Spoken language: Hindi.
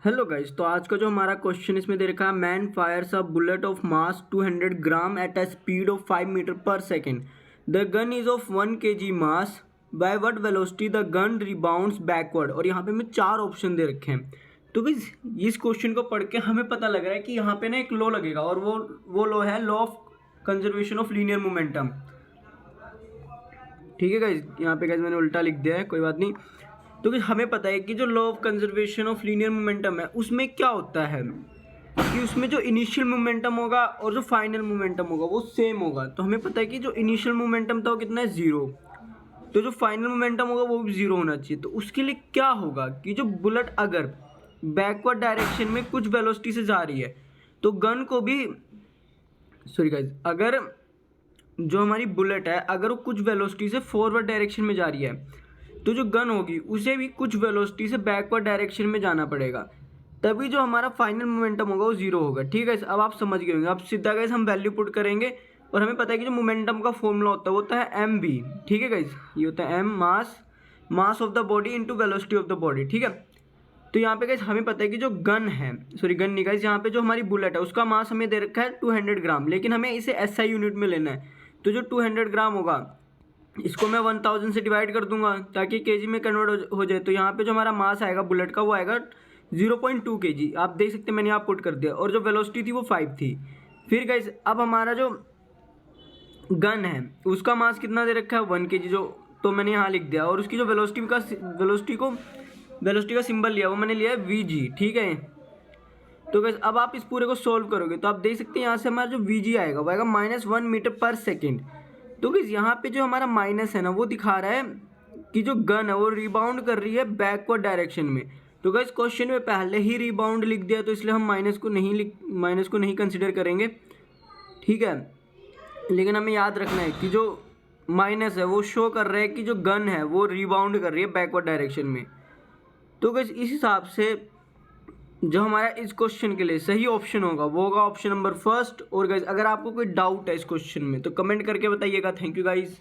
हेलो गाइस, तो आज का जो हमारा क्वेश्चन इसमें दे रखा है, man fires a bullet of mass 200 gram at a speed of 5 metre पर second. The gun is of 1 kg mass. By what velocity the gun rebounds backward. और यहाँ पे हमें 4 ऑप्शन दे रखे हैं। तो गाइस इस क्वेश्चन को पढ़ के हमें पता लग रहा है कि यहाँ पे ना एक लॉ लगेगा, और वो लॉ है law of conservation of linear momentum. ठीक है गाइस, यहाँ पे गाइस मैंने उल्टा लिख दिया है, कोई बात नहीं। तो गाइस हमें पता है कि जो law of conservation of linear momentum है उसमें क्या होता है कि उसमें जो इनिशियल मोमेंटम होगा और जो फाइनल मोमेंटम होगा वो सेम होगा। तो हमें पता है कि जो इनिशियल मोमेंटम था वो कितना है, 0। तो जो फाइनल मोमेंटम होगा वो भी 0 होना चाहिए। तो उसके लिए क्या होगा कि जो बुलेट अगर बैकवर्ड डायरेक्शन में कुछ वेलोसिटी से जा रही है तो गन को भी सॉरी गाइस, अगर जो हमारी बुलेट है अगर वो कुछ वेलोसिटी से फॉरवर्ड डायरेक्शन में जा रही है तो जो गन होगी उसे भी कुछ वेलोसिटी से बैकवर्ड डायरेक्शन में जाना पड़ेगा, तभी जो हमारा फाइनल मोमेंटम होगा वो 0 होगा। ठीक है, अब आप समझ गए होंगे। अब सीधा गाइस हम वैल्यू पुट करेंगे और हमें पता है कि जो मोमेंटम का फॉर्मूला होता है एम बी। ठीक है गाइस, ये होता है m mass of the body into velocity of the body. ठीक है, तो यहाँ पे गाइस हमें पता है कि जो गन है, सॉरी गन नहीं गाइस, यहाँ पे जो हमारी बुलेट है उसका मास हमें दे रखा है 200 ग्राम, लेकिन हमें इसे एसआई यूनिट में लेना है। तो जो 200 ग्राम होगा इसको मैं 1000 से डिवाइड कर दूंगा ताकि केजी में कन्वर्ट हो जाए। तो यहाँ पे जो हमारा मास आएगा बुलेट का वो आएगा 0.2 kg। आप देख सकते हैं मैंने यहाँ पुट कर दिया, और जो वेलोसिटी थी वो 5 थी। फिर गाइस अब हमारा जो गन है उसका मास कितना दे रखा है, 1 kg, जो तो मैंने यहाँ लिख दिया। और उसकी जो वेलोसिटी का सिंबल लिया वो मैंने लिया है VG। ठीक है, तो गाइस अब आप इस पूरे को सोल्व करोगे तो आप देख सकते हैं यहाँ से हमारा जो VG आएगा वो आएगा -1 मीटर पर सेकेंड। तो गाइस यहाँ पे जो हमारा माइनस है ना वो दिखा रहा है कि जो गन है वो रिबाउंड कर रही है बैकवर्ड डायरेक्शन में। तो गाइस क्वेश्चन में पहले ही रिबाउंड लिख दिया तो इसलिए हम माइनस को नहीं कंसिडर करेंगे। ठीक है, लेकिन हमें याद रखना है कि जो माइनस है वो शो कर रहा है कि जो गन है वो रिबाउंड कर रही है बैकवर्ड डायरेक्शन में। तो गाइस इस हिसाब से जो हमारा इस क्वेश्चन के लिए सही ऑप्शन होगा वो होगा ऑप्शन नंबर फर्स्ट। और गाइस अगर आपको कोई डाउट है इस क्वेश्चन में तो कमेंट करके बताइएगा। Thank you guys.